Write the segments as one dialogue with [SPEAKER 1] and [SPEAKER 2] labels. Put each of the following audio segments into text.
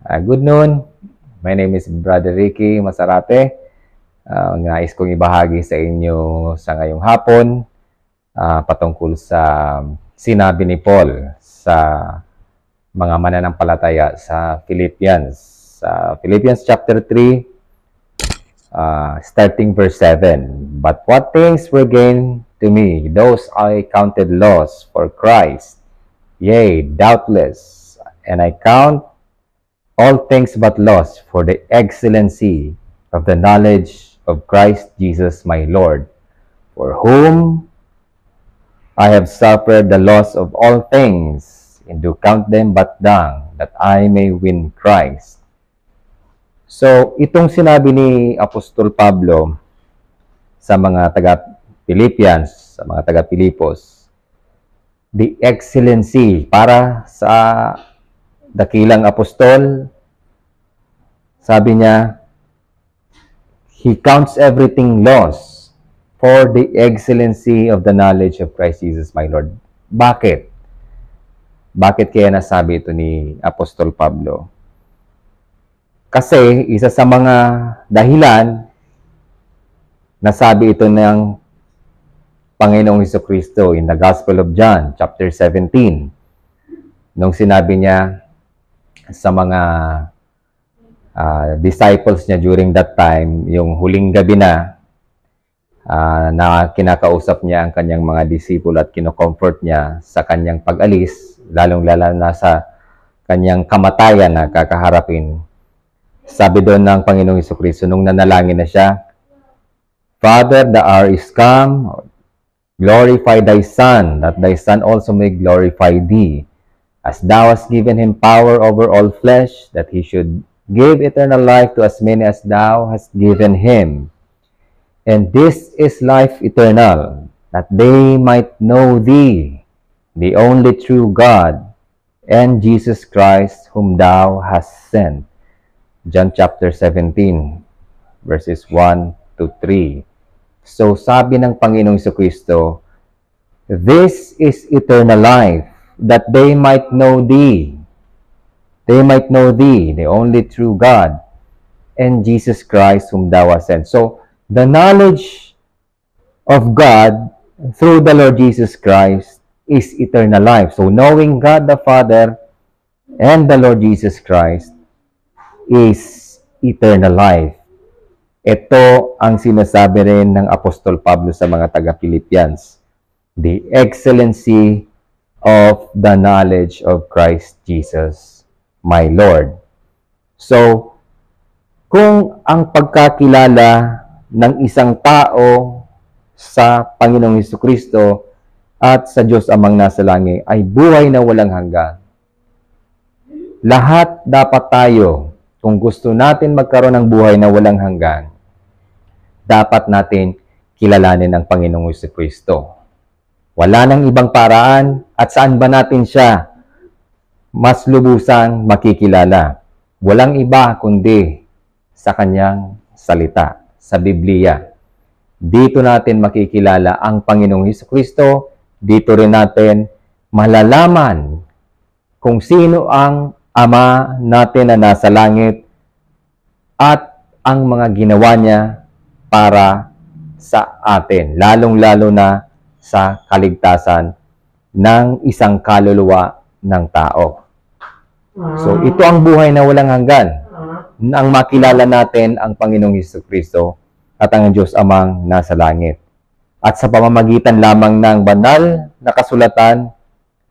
[SPEAKER 1] Good noon. My name is Brother Ricky Masarate. Nais kong ibahagi sa inyo sa ngayong hapon patungkol sa sinabi ni Paul sa mga mananampalataya sa Philippians. Sa Philippians chapter 3, starting verse 7. But what things were gain to me, those I counted loss for Christ. Yea, doubtless, and I count all things but loss for the excellency of the knowledge of Christ Jesus my Lord, for whom I have suffered the loss of all things, and do count them but dung, that I may win Christ. So, itong sinabi ni Apostol Pablo sa mga taga-Philippians, sa mga taga-Pilipos, the excellency para sa dakilang apostol, sabi niya, he counts everything loss for the excellency of the knowledge of Christ Jesus my Lord. Bakit? Bakit kaya nasabi ito ni Apostol Pablo? Kasi isa sa mga dahilan, nasabi ito ng Panginoong Hesukristo in the Gospel of John, chapter 17, nung sinabi niya sa mga disciples niya during that time, yung huling gabi na kinakausap niya ang kanyang mga disipulo at kinocomfort niya sa kanyang pag-alis, lalong-lalo na sa kanyang kamatayan na kakaharapin. Sabi doon ng Panginoong Hesukristo nung nanalangin na siya, Father, the hour is come, glorify thy Son, that thy Son also may glorify thee, as thou hast given him power over all flesh, that he should give eternal life to as many as thou hast given him. And this is life eternal, that they might know thee, the only true God, and Jesus Christ, whom thou hast sent. John chapter 17, verses 1 to 3. So sabi ng Panginoong Hesukristo, this is eternal life, that they might know thee. They might know thee, the only true God, and Jesus Christ whom thou hast sent. So, the knowledge of God through the Lord Jesus Christ is eternal life. So, knowing God the Father and the Lord Jesus Christ is eternal life. Ito ang sinasabi rin ng Apostol Pablo sa mga taga-Philippians. The excellency of the knowledge of Christ Jesus, my Lord. So, kung ang pagkakilala ng isang tao sa Panginoong Hesukristo at sa Diyos Amang nasa langit ay buhay na walang hanggan, lahat dapat tayo, kung gusto natin magkaroon ng buhay na walang hanggan, dapat natin kilalanin ang Panginoong Hesukristo. Wala nang ibang paraan at saan ba natin siya mas lubusang makikilala? Walang iba kundi sa kanyang salita, sa Biblia. Dito natin makikilala ang Panginoong Hesukristo. Dito rin natin malalaman kung sino ang Ama natin na nasa langit at ang mga ginawa niya para sa atin, lalong-lalo na sa kaligtasan ng isang kaluluwa ng tao. So, ito ang buhay na walang hanggan, nang makilala natin ang Panginoong Hesukristo at ang Diyos Amang nasa langit. At sa pamamagitan lamang ng banal na kasulatan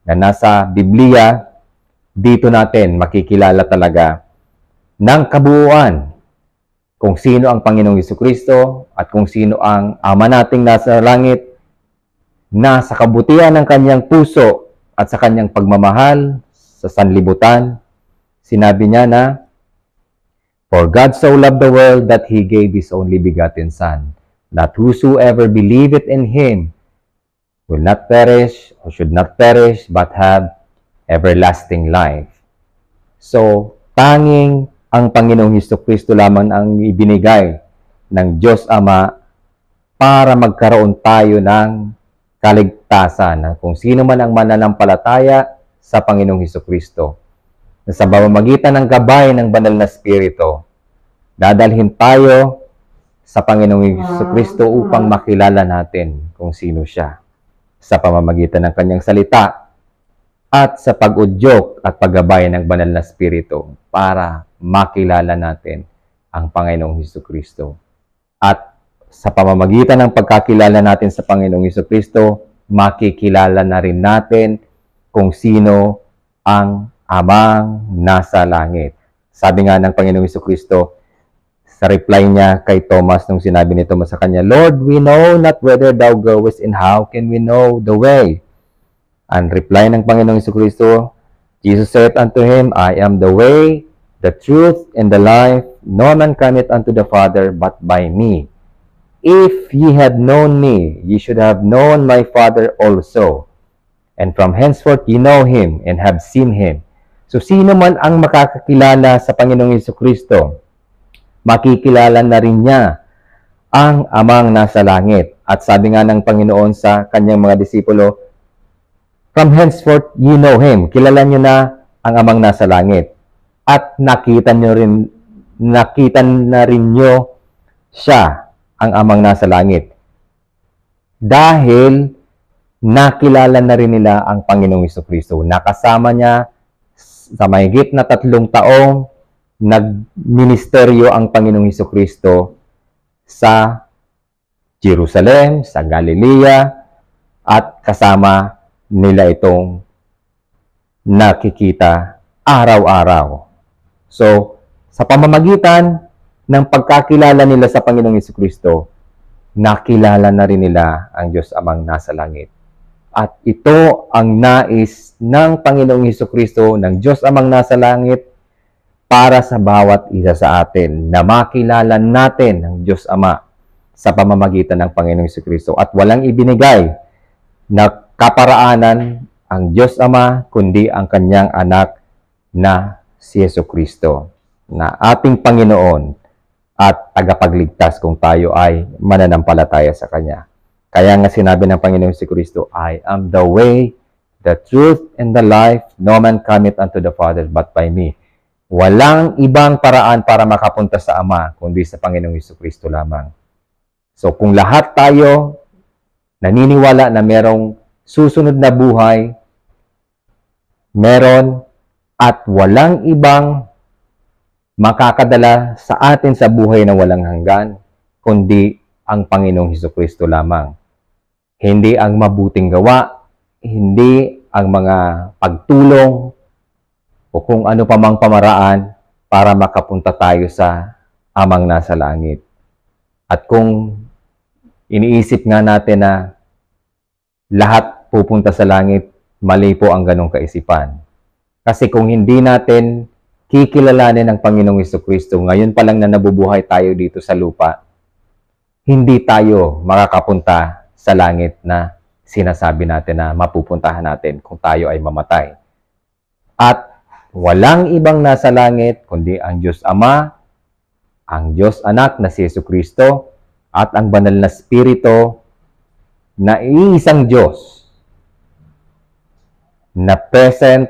[SPEAKER 1] na nasa Biblia, dito natin makikilala talaga ng kabuuan kung sino ang Panginoong Hesukristo at kung sino ang Ama nating nasa langit na sa kabutihan ng kanyang puso at sa kanyang pagmamahal sa sanlibutan. Sinabi niya na, For God so loved the world that He gave His only begotten Son, that whosoever believeth in Him will not perish or should not perish but have everlasting life. So, tanging ang Panginoong Hesukristo lamang ang ibinigay ng Diyos Ama para magkaroon tayo ng kaligtasan. Kung sino man ang mananampalataya sa Panginoong Hesukristo na sa pamamagitan ng gabay ng banal na Espiritu, dadalhin tayo sa Panginoong Jesucristo upang makilala natin kung sino siya sa pamamagitan ng kanyang salita at sa pag-udyok at paggabay ng banal na Espiritu para makilala natin ang Panginoong Jesucristo. At sa pamamagitan ng pagkakilala natin sa Panginoong Jesucristo, makikilala na rin natin kung sino ang Amang nasa langit. Sabi nga ng Panginoong Jesucristo sa reply niya kay Thomas nung sinabi ni Thomas sa kanya, Lord, we know not whither thou goest, and how can we know the way? And reply ng Panginoong Jesucristo, Jesus said unto him, I am the way, the truth, and the life. No man cometh unto the Father but by me. If ye had known me, ye should have known my Father also. And from henceforth ye know him and have seen him. So sino man ang makakakilala sa Panginoong Jesucristo, makikilala na rin niya ang Amang nasa langit. At sabi nga ng Panginoon sa kanyang mga disipulo, from henceforth ye know him. Kilala niyo na ang Amang nasa langit. At nakita na rin niyo siya, ang Amang nasa langit. Dahil nakilala na rin nila ang Panginoong Jesucristo. Nakasama niya sa mahigit na 3 taong nagministeryo ang Panginoong Jesucristo sa Jerusalem, sa Galilea, at kasama nila itong nakikita araw-araw. So, sa pamamagitan ng pagkakilala nila sa Panginoong Jesucristo, nakilala na rin nila ang Diyos Amang nasa langit. At ito ang nais ng Panginoong Jesucristo, ng Diyos Amang nasa langit, para sa bawat isa sa atin, na makilala natin ang Diyos Ama sa pamamagitan ng Panginoong Jesucristo. At walang ibinigay na kaparaanan ang Diyos Ama, kundi ang kanyang anak na si Jesucristo, na ating Panginoon at tagapagligtas kung tayo ay mananampalataya sa Kanya. Kaya nga sinabi ng Panginoong Jesucristo, I am the way, the truth, and the life. No man cometh unto the Father but by me. Walang ibang paraan para makapunta sa Ama, kundi sa Panginoong Jesucristo lamang. So kung lahat tayo naniniwala na merong susunod na buhay, meron at walang ibang makakadala sa atin sa buhay na walang hanggan, kundi ang Panginoong Jesucristo lamang. Hindi ang mabuting gawa, hindi ang mga pagtulong, o kung ano pa mang pamaraan para makapunta tayo sa Amang nasa langit. At kung iniisip nga natin na lahat pupunta sa langit, mali po ang ganong kaisipan. Kasi kung hindi natin kikilalanin ang Panginoong Jesucristo, ngayon pa lang na nabubuhay tayo dito sa lupa, hindi tayo makakapunta sa langit na sinasabi natin na mapupuntahan natin kung tayo ay mamatay. At walang ibang nasa langit kundi ang Diyos Ama, ang Diyos Anak na si Jesucristo, at ang banal na Espiritu na iisang Diyos na present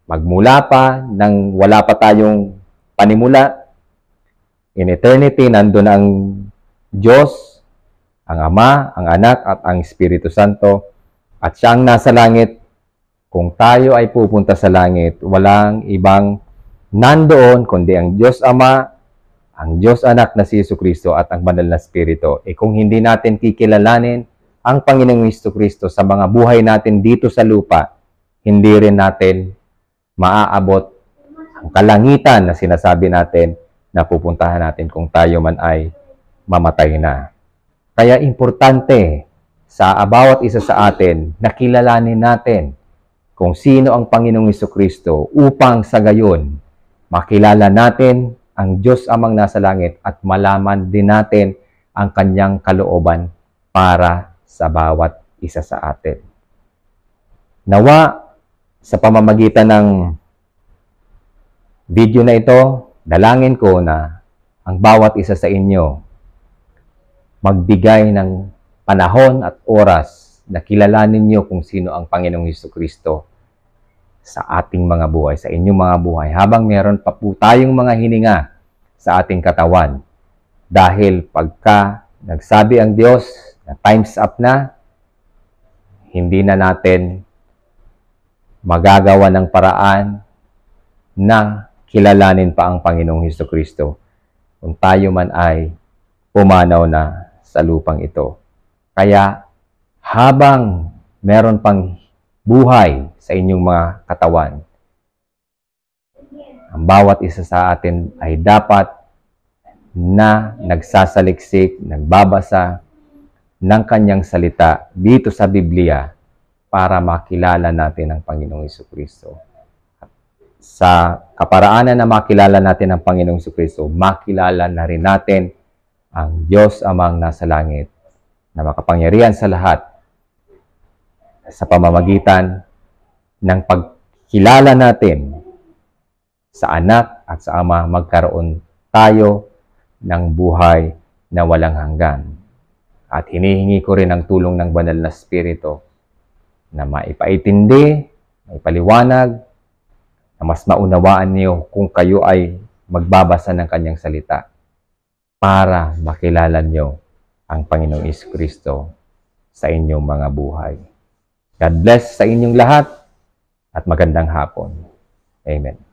[SPEAKER 1] magmula pa nang wala pa tayong panimula. In eternity, nandun ang Diyos, ang Ama, ang Anak, at ang Espiritu Santo. At siyang nasa langit. Kung tayo ay pupunta sa langit, walang ibang nandoon kundi ang Diyos Ama, ang Diyos Anak na si Jesucristo, at ang banal na Espiritu. Kung hindi natin kikilalanin ang Panginoong Jesucristo sa mga buhay natin dito sa lupa, hindi rin natin maaabot ang kalangitan na sinasabi natin na pupuntahan natin kung tayo man ay mamatay na. Kaya importante sa bawat isa sa atin na kilalanin natin kung sino ang Panginoong Jesucristo upang sa gayon makilala natin ang Diyos Amang nasa langit at malaman din natin ang kanyang kalooban para sa bawat isa sa atin. Nawa sa pamamagitan ng video na ito, dalangin ko na ang bawat isa sa inyo magbigay ng panahon at oras na kilalanin niyo kung sino ang Panginoong Jesucristo sa ating mga buhay, sa inyong mga buhay, habang meron pa po tayong mga hininga sa ating katawan. Dahil pagka nagsabi ang Diyos na time's up na, hindi na natin magagawa ng paraan na kilalanin pa ang Panginoong Hesukristo kung tayo man ay pumanaw na sa lupang ito. Kaya habang meron pang buhay sa inyong mga katawan, ang bawat isa sa atin ay dapat na nagsasaliksik, nagbabasa ng kanyang salita dito sa Biblia para makilala natin ang Panginoong Hesukristo. Sa kaparaanan na makilala natin ang Panginoong Hesukristo, makilala na rin natin ang Diyos Amang nasa langit na makapangyarihan sa lahat sa pamamagitan ng pagkilala natin sa anak at sa ama, magkaroon tayo ng buhay na walang hanggan. At hinihingi ko rin ang tulong ng Banal na Espiritu na maipaintindi, maipaliwanag, na mas maunawaan niyo kung kayo ay magbabasa ng kanyang salita para makilala niyo ang Panginoong Hesukristo sa inyong mga buhay. God bless sa inyong lahat at magandang hapon. Amen.